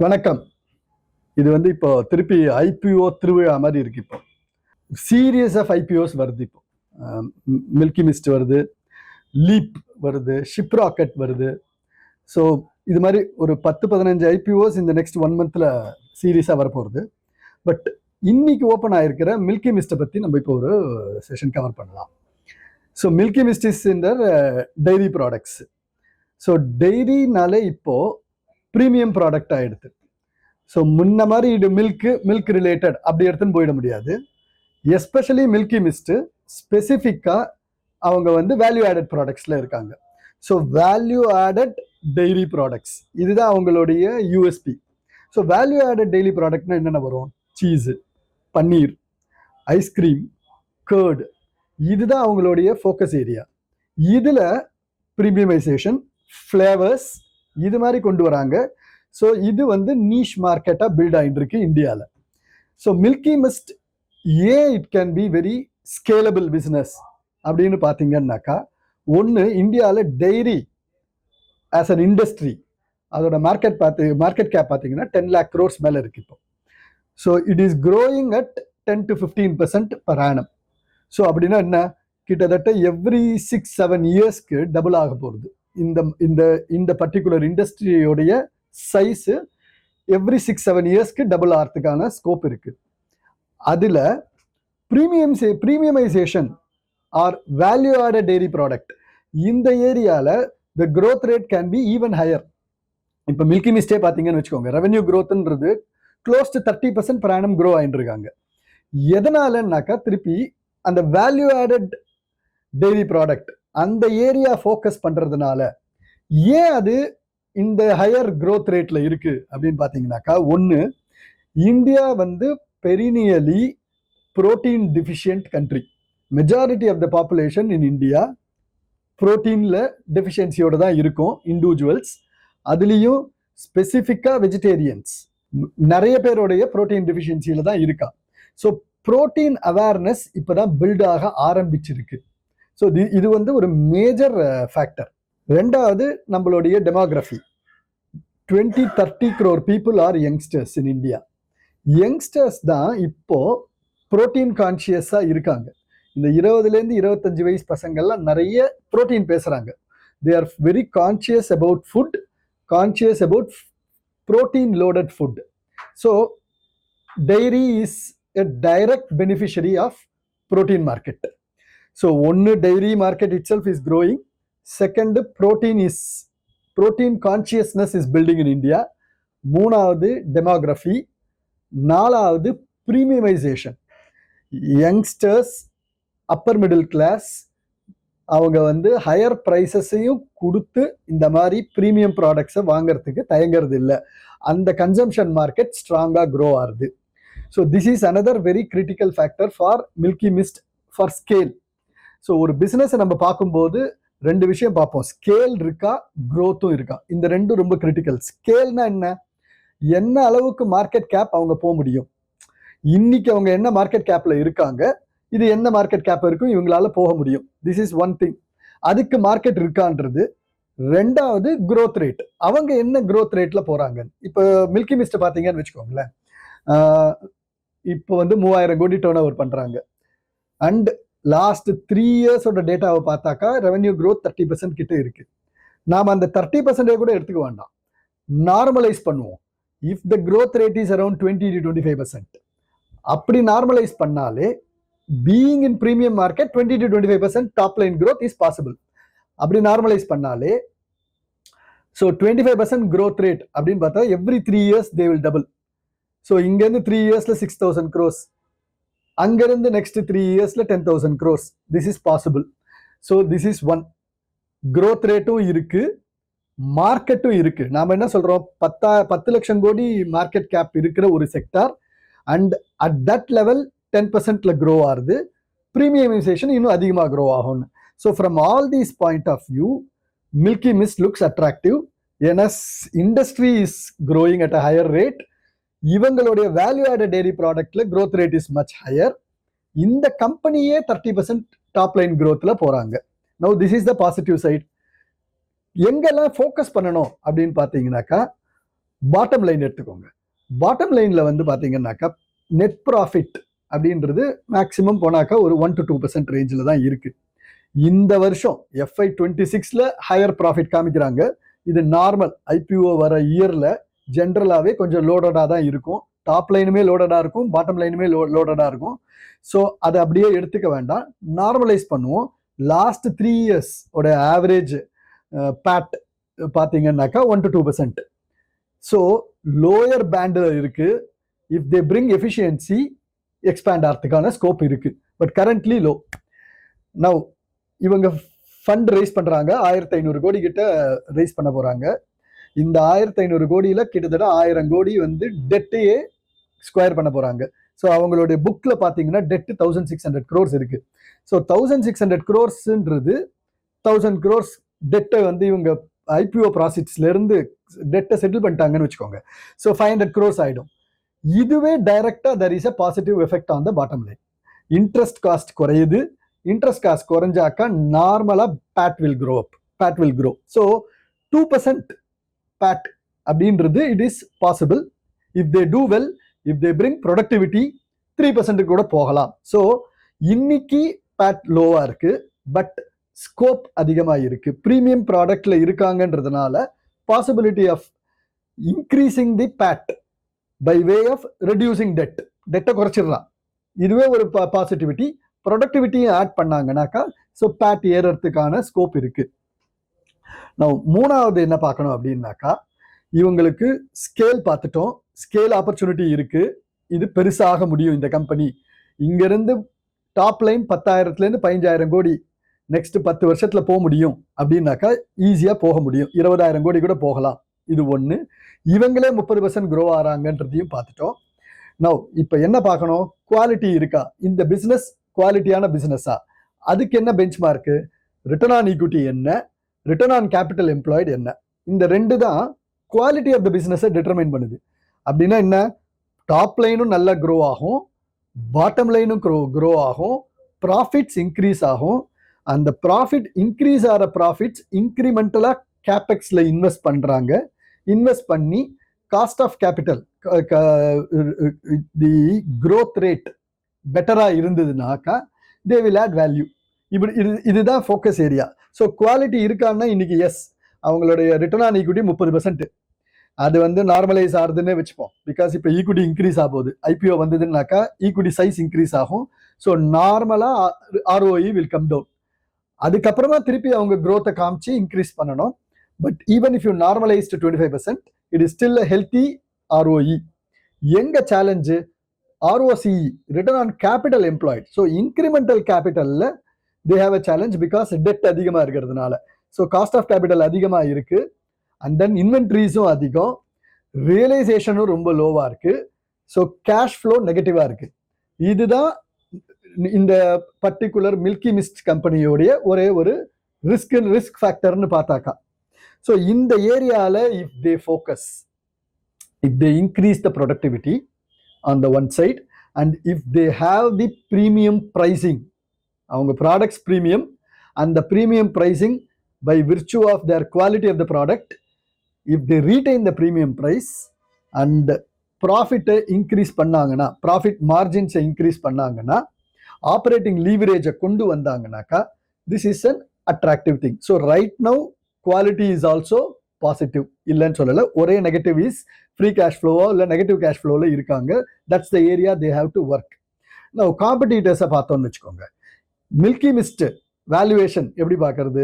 வணக்கம். இது இப்போ திருப்பி ஐபிஓ திருவிழா மாதிரி இருக்கு. இப்போ சீரியஸ் ஆஃப் ஐபிஓஸ் வருது. இப்போ மில்கி மிஸ்ட் வருது, லீப் வருது, ஷிப் ராக்கெட் வருது. ஸோ இது மாதிரி ஒரு 10-15 ஐபிஓஸ் இந்த நெக்ஸ்ட் 1 மந்த்ல சீரியஸாக வரப்போகுது. பட் இன்னைக்கு ஓப்பன் ஆயிருக்கிற மில்கி மிஸ்ட்டை பற்றி நம்ம இப்போ ஒரு செஷன் கவர் பண்ணலாம். ஸோ மில்கி மிஸ்ட் இஸ் இந்த டைரி ப்ராடக்ட்ஸ். ஸோ டைரினாலே இப்போ ப்ரீமியம் ப்ராடக்ட் ஆகிடுது. ஸோ முன்ன மாதிரி இது மில்க் ரிலேட்டட் அப்படி எடுத்துன்னு போயிட முடியாது. எஸ்பெஷலி மில்கி மிஸ்ட் ஸ்பெசிஃபிக்காக அவங்க வேல்யூ ஆடட் ப்ராடக்ட்ஸில் இருக்காங்க. So value added dairy products இதுதான் அவங்களுடைய USP. So value added dairy ப்ராடக்ட்னா என்னென்ன வரும்? சீஸு, பன்னீர், ஐஸ்கிரீம், கர்டு, இதுதான் அவங்களுடைய ஃபோக்கஸ் ஏரியா. இதில் ப்ரீமியமைசேஷன், ஃப்ளேவர்ஸ் இது மாதிரி கொண்டு வராங்க. ஸோ இது நீஷ் மார்க்கெட்டாக பில்ட் ஆகிட்டு இருக்கு இந்தியாவில். ஸோ மில்கி மிஸ்ட் ஏன் it can be very scalable business அப்படின்னு பார்த்தீங்கன்னாக்கா, ஒன்று இந்தியாவில் டெய்ரி ஆஸ் அன் இண்டஸ்ட்ரி அதோட மார்க்கெட் கேப் பார்த்தீங்கன்னா 10 lakh crores மேலே இருக்கு இப்போ. So it is growing at 10 to 15% per annum. So அப்படின்னா என்ன, கிட்டத்தட்ட எவ்ரி 6-7 இயர்ஸ்க்கு டபுள் ஆக போகிறது. இந்த பர்டிகுலர் இண்டஸ்ட்ரியோடைய சைஸு எவ்ரி 6-7 இயர்ஸ்க்கு டபுள் ஆகிறதுக்கான ஸ்கோப் இருக்கு. அதில் premiumisation or value added dairy product இந்த ஏரியாவில் the growth rate can be even higher. இப்போ மில்கி மிஸ்டே பார்த்தீங்கன்னு வச்சுக்கோங்க, ரெவன்யூ க்ரோத்ன்றது close to 30% per annum grow ஆகிட்டு இருக்காங்க. எதனாலன்னாக்கா திருப்பி அந்த வேல்யூ ஆடட் டெய்ரி ப்ராடக்ட் அந்த ஏரியா ஃபோக்கஸ் பண்ணுறதுனால. ஏன் அது இந்த ஹையர் க்ரோத் ரேட்ல இருக்கு அப்படின்னு பார்த்தீங்கன்னாக்கா, ஒன்று India perennially protein deficient country. Majority of the population in India புரோட்டீனில் டெஃபிஷியன்சியோட தான் இருக்கும் இண்டிவிஜுவல்ஸ். அதுலேயும் ஸ்பெசிஃபிக்காக வெஜிடேரியன்ஸ் நிறைய பேருடைய புரோட்டீன் டெஃபிஷியன்சியில் தான் இருக்கா. ஸோ புரோட்டீன் அவேர்னஸ் இப்போ தான் பில்ட் ஆக ஆரம்பிச்சிருக்கு. ஸோ இது ஒரு மேஜர் ஃபேக்டர். ரெண்டாவது நம்மளுடைய demography. 20-30 crore people are youngsters in India. Youngsters தான் இப்போ புரோட்டீன் கான்சியஸாக இருக்காங்க. இந்த 20-25 வயசு பசங்கள்லாம் நிறைய புரோட்டீன் பேசுகிறாங்க. They are very conscious about food, conscious about protein loaded food. So dairy is a direct beneficiary of protein market. So ஒன்று dairy market itself is growing. Second protein consciousness is building in India. மூணாவது demography. நாலாவது premiumisation. Youngsters, upper middle class அவங்க higher ப்ரைஸஸையும் கொடுத்து இந்த மாதிரி premium ப்ராடக்ட்ஸை வாங்கிறதுக்கு தயங்கிறது இல்லை. அந்த கன்சம்ஷன் மார்க்கெட் ஸ்ட்ராங்காக க்ரோ ஆகுது. So this is another very critical factor for Milky Mist for scale. So ஒரு பிஸ்னஸை நம்ம பார்க்கும்போது 2 விஷயம் பார்ப்போம். ஸ்கேல் இருக்கா, க்ரோத்தும் இருக்கா. இந்த ரெண்டும் ரொம்ப கிரிட்டிக்கல். ஸ்கேல்னா என்ன அளவுக்கு மார்க்கெட் கேப் அவங்க போக முடியும், இன்னைக்கு அவங்க என்ன மார்க்கெட் கேப்ல இருக்காங்க, இது என்ன மார்க்கெட் கேப் இருக்கும் இவங்களால போக முடியும். This is one thing. அதுக்கு மார்க்கெட் இருக்கான்றது. ரெண்டாவது க்ரோத் ரேட், அவங்க என்ன க்ரோத் ரேட்ல போறாங்க. இப்போ மில்கி மிஸ்ட் பார்த்தீங்கன்னு வச்சுக்கோங்களேன், இப்போ 3000 கோடி டர்ன் ஓவர் பண்றாங்க. அண்ட் லாஸ்ட் 3 இயர்ஸோட டேட்டாவை பார்த்தாக்கா ரெவன்யூ க்ரோத் 30% கிட்ட இருக்கு. நாம் அந்த 30% கூட எடுத்துக்க வேண்டாம், நார்மலைஸ் பண்ணுவோம். If the growth rate is around 20-25%, அப்படி நார்மலைஸ் பண்ணாலே being in premium market 20-25% top line growth is possible. அப்படி நார்மலைஸ் பண்ணாலே ஸோ 25% க்ரோத் ரேட் அப்படின்னு பார்த்தா every 3 years they will double. So இங்கேருந்து 3 yearsல 6,000 crores, அங்கிருந்து next 3 yearsல 10,000 crores. This is possible. So this is one. Growth ரேட்டும் இருக்கு, மார்க்கெட்டும் இருக்கு. நாம என்ன சொல்றோம், 10 லட்சம் கோடி மார்க்கெட் கேப் இருக்கிற ஒரு sector and at that level 10%ல க்ரோ ஆகுது. ப்ரீமியமைசேஷன் இன்னும் அதிகமாக க்ரோ ஆகும். So from all these point of view Milky Mist looks attractive. ஏன்னா industry is growing at a higher rate. இவங்களுடைய வேல்யூ ஆடட் டெய்ரி ப்ராடக்ட்ல growth rate is much higher. இந்த கம்பெனியே 30% டாப் லைன் க்ரோத்ல போறாங்க. Now this is the positive side. எங்கெல்லாம் focus பண்ணணும் அப்படின்னு பார்த்தீங்கன்னாக்கா, பாட்டம் லைன் எடுத்துக்கோங்க. பாட்டம் லைன்ல வந்து பாத்தீங்கன்னாக்கா நெட் ப்ராஃபிட் அப்படின்றது மேக்சிமம் போனாக்கா ஒரு 1 to 2% ரேஞ்சில் தான் இருக்கு. இந்த வருஷம் FY26ல ஹையர் ப்ராஃபிட் காமிக்கிறாங்க. இது நார்மல் IPO வர இயர்ல ஜென்ரலாவே கொஞ்சம் லோடடா தான் இருக்கும். டாப் லைனுமே லோடடா இருக்கும், பாட்டம் லைனுமே லோடடா இருக்கும். ஸோ அதை அப்படியே எடுத்துக்க வேண்டாம், நார்மலைஸ் பண்ணுவோம். லாஸ்ட் 3 years ஓட ஆவரேஜ் பேட் பார்த்தீங்கன்னாக்கா 1 to 2%. ஸோ லோயர் பேண்டில் இருக்கு. If they bring efficiency expand ஆகிறதுக்கான ஸ்கோப் இருக்கு. But currently low. நவ் இவங்க ஃபண்ட் ரைஸ் பண்றாங்க, 1500 கோடி கிட்ட ரைஸ் பண்ண போறாங்க. இந்த 1500 கோடியில கிட்டத்தட்ட 1000 கோடி வந்து டெட்டையே ஸ்கொயர் பண்ண போறாங்க. ஸோ அவங்களுடைய புக்ல பாத்தீங்கன்னா டெட் 1600 crores இருக்கு. ஸோ 1600 crores-ன்றது 1000 crores டெட்டை வந்து இவங்க IPO ப்ராசிட்ஸ்ல இருந்து டெட்டை செட்டில் பண்ணிட்டாங்கன்னு வச்சுக்கோங்க. ஸோ 500 crores ஆயிடும். இதுவே டைரக்டா there is a positive effect on the bottom line. Interest cost குறையுது. இன்ட்ரெஸ்ட் காஸ்ட் குறைஞ்சாக்கா நார்மலா PAT will grow up, PAT will grow. So 2% PAT அப்படின்றது it is possible. If they do well, if they bring productivity 3% கூட போகலாம். So இன்னைக்கு bad லோவா இருக்கு, but scope அதிகமாக இருக்கு. ப்ரீமியம் ப்ராடக்ட்ல இருக்காங்கன்றதுனால possibility of increasing the PAT by way of reducing டெட்டை குறைச்சிடலாம். இதுவே ஒரு பாசிட்டிவிட்டி. ப்ரொடக்டிவிட்டியை ஆட் பண்ணாங்கன்னாக்கா ஸோ பேட் ஏறறதுக்கான ஸ்கோப் இருக்கு. நான் மூணாவது என்ன பார்க்கணும் அப்படின்னாக்கா, இவங்களுக்கு ஸ்கேல் பார்த்துட்டோம், ஸ்கேல் ஆப்பர்ச்சுனிட்டி இருக்கு. இது பெருசாக முடியும் இந்த கம்பெனி. இங்கிருந்து டாப் லைன் 10,000-லேருந்து 15,000 கோடி நெக்ஸ்ட் 10 வருஷத்துல போக முடியும் அப்படின்னாக்கா ஈஸியா போக முடியும். 20,000 கோடி கூட போகலாம். இது ஒண்ணு. இவங்களே 30% க்ரோ ஆறாங்கன்றதையும் பார்த்துட்டோம். நவ் இப்போ என்ன பார்க்கணும், குவாலிட்டி இருக்கா இந்த பிசினஸ், குவாலிட்டியான பிசினஸா? அதுக்கு என்ன bench mark? Return on equity என்ன, ரிட்டர்ன் ஆன் கேபிட்டல் எம்ப்ளாய்டு என்ன? இந்த ரெண்டு தான் குவாலிட்டி ஆஃப் த பிசினஸை டிட்டர்மைன் பண்ணுது. அப்படின்னா என்ன, டாப் லைனும் நல்லா க்ரோ ஆகும், பாட்டம் லைனும் க்ரோ ஆகும், ப்ராஃபிட்ஸ் இன்க்ரீஸ் ஆகும். அந்த ப்ராஃபிட் இன்க்ரீஸ் ஆகிற ப்ராஃபிட்ஸ் இன்க்ரிமெண்டலா கேபெக்ஸ்ல இன்வெஸ்ட் பண்றாங்க. இன்வெஸ்ட் பண்ணி cost of capital the growth rate பெட்டரா இருந்ததுனாக்கா தே வில் ஆட் வேல்யூ. இப்படி இதுதான் ஃபோக்கஸ் ஏரியா. ஸோ குவாலிட்டி இருக்கான்னா இன்னைக்கு எஸ், அவங்களுடைய ரிட்டர்ன் ஆன் ஈக்விட்டி 30%. அது வந்து நார்மலைஸ் ஆகுதுன்னு வச்சுப்போம். பிகாஸ் இப்போ ஈக்விட்டி இன்க்ரீஸ் ஆகுது, IPO வந்ததுன்னாக்கா ஈக்விட்டி சைஸ் இன்க்ரீஸ் ஆகும். ஸோ நார்மலா ROE வில் கம் டவுன். அதுக்கப்புறமா திருப்பி அவங்க growth-ஐ காமிச்சு இன்க்ரீஸ் பண்ணணும். But even if you normalise to 25%, it is still a healthy ROE. எங்க challenge? ROCE, return on capital employed. So incremental கேபிட்டல்ல they have a challenge because debt அதிகமா இருக்கிறதுனால. ஸோ காஸ்ட் ஆஃப் கேபிட்டல் அதிகமா இருக்கு, and then இன்வென்ட்ரிஸும் அதிகம், ரியலைசேஷனும் ரொம்ப லோவா இருக்கு. ஸோ கேஷ் ஃப்ளோ நெகட்டிவா இருக்கு. இதுதான் இந்த பர்டிகுலர் மில்கி மிஸ்ட் கம்பெனியோடைய ஒரே ஒரு ரிஸ்க் ஃபேக்டர்னு பார்த்தாக்கா. ஸோ இந்த ஏரியால if they focus, if they increase the productivity on the one side, and if they have the premium pricing, அவங்க products premium, and the premium pricing by virtue of their quality of the product, if they retain the premium price and profit increase பண்ணாங்கன்னா, profit margins increase பண்ணாங்கன்னா, operating leverage கொண்டு வந்தாங்கன்னாக்கா, this is an attractive thing. So right now quality is also positive, இல்லைன்னு சொல்லல. ஒரே negative is free cash ஃப்ளோவோ இல்லை negative cash ஃப்ளோவில் இருக்காங்க. That's the area they have to work. நான் காம்படிட்டர்ஸை பார்த்தோம்னு வச்சுக்கோங்க. மில்கி மிஸ்ட் வேல்யூவேஷன் எப்படி பார்க்கறது?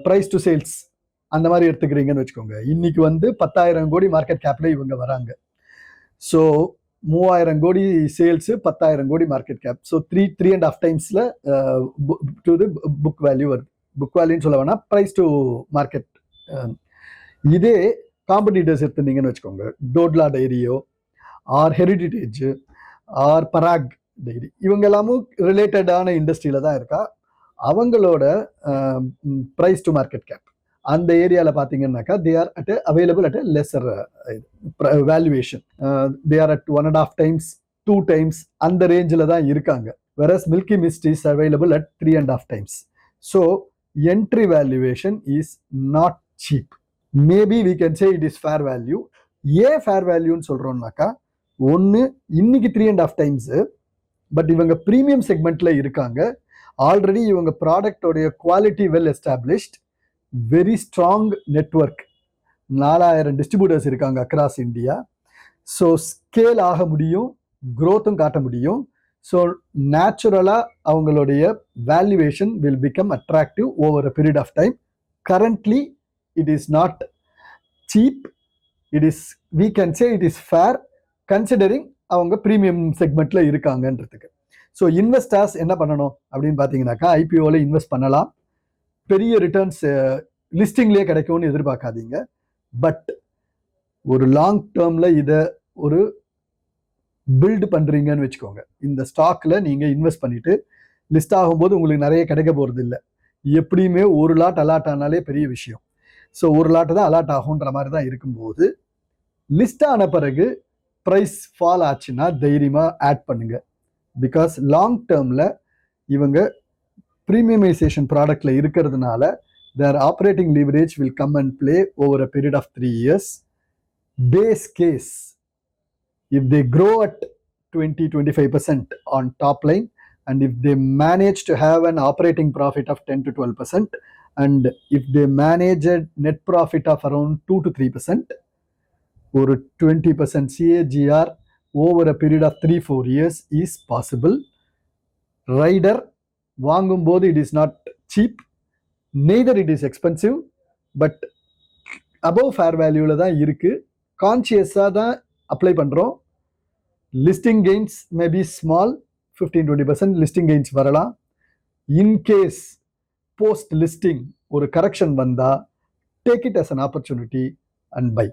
ப்ரைஸ் டு சேல்ஸ் அந்த மாதிரி எடுத்துக்கிறீங்கன்னு வச்சுக்கோங்க. இன்னைக்கு வந்து 10,000 கோடி மார்க்கெட் கேப்ல இவங்க வராங்க. ஸோ 3,000 கோடி சேல்ஸ், 10,000 கோடி மார்க்கெட் கேப். ஸோ 3.5 டைம்ஸ்ல டு தி புக் வேல்யூ வருது. புக் வேல்யூன்னு சொல்ல வேணா, ப்ரைஸ் டு மார்க்கெட். இதே காம்படிட்டர்ஸ் எடுத்துட்டீங்கன்னு வச்சுக்கோங்க, டோட்லா டைரியோ or Heritage or Parag dairy, இவங்க எல்லாமும் ரிலேட்டடான இண்டஸ்ட்ரியில தான் இருக்கா. அவங்களோட ப்ரைஸ் டு மார்க்கெட் கேப் அந்த ஏரியாவில் பார்த்தீங்கன்னாக்கா they are at available at lesser valuation. They are at 1.5 times 2 times அந்த ரேஞ்சில் தான் இருக்காங்க. whereas மில்கி மிஸ்ட் is available at 3.5 times. So entry valuation is not cheap. Maybe we can say it is fair value, ஏன் fair வேல்யூன்னு சொல்றோம்னாக்கா, ஒன்று இன்னைக்கு 3.5 டைம்ஸ், பட் இவங்க ப்ரீமியம் செக்மெண்ட்ல இருக்காங்க. ஆல்ரெடி இவங்க ப்ராடக்டோடைய quality well established, very strong network, 4000 distributors இருக்காங்க அக்ராஸ் இந்தியா. ஸோ ஸ்கேல் ஆக முடியும், க்ரோத்தும் காட்ட முடியும். ஸோ நேச்சுரலாக அவங்களுடைய valuation will become attractive over a period of time. Currently it is not cheap, it is, we can say it is fair considering அவங்க ப்ரீமியம் செக்மெண்ட்ல இருக்காங்கன்றதுக்கு. ஸோ இன்வெஸ்டர்ஸ் என்ன பண்ணணும் அப்படின்னு பார்த்தீங்கன்னாக்கா, ஐபிஓவில் இன்வெஸ்ட் பண்ணலாம். பெரிய ரிட்டர்ன்ஸ் லிஸ்டிங்லேயே கிடைக்கும்னு எதிர்பார்க்காதீங்க. பட் ஒரு லாங் டேர்மில் இதை ஒரு பில்டு பண்ணுறீங்கன்னு வச்சுக்கோங்க. இந்த ஸ்டாக்ல நீங்கள் இன்வெஸ்ட் பண்ணிட்டு லிஸ்ட் ஆகும்போது உங்களுக்கு நிறைய கிடைக்க போகிறது இல்லை. எப்படியுமே ஒரு லாட் அலாட் ஆனாலே பெரிய விஷயம். ஸோ ஒரு லாட்டு தான் அலாட் ஆகுன்ற மாதிரி தான் இருக்கும்போது, லிஸ்ட் ஆன பிறகு ப்ரைஸ் ஃபால் ஆச்சுன்னா தைரியமாக ஆட் பண்ணுங்க. பிகாஸ் லாங் டேர்மில் இவங்க ப்ரீமியமைசேஷன் ப்ராடக்ட்ல இருக்கிறதுனால their operating leverage will come and play over a period of 3 years. Base case, if they grow at 20-25% on top line, and if they manage to have an operating profit of 10 to 12%, and if they manage a net profit of around 2 to 3%, or 20% CAGR over a period of 3-4 years is possible. Rider வாங்கும்போது it is not cheap, neither it is expensive, but above fair value தான் இருக்கு. கான்சியஸாக தான் apply பண்ணுறோம். Listing gains may be small, 15-20% listing gains வரலாம். In case post listing ஒரு correction வந்தால், take it as an opportunity and by.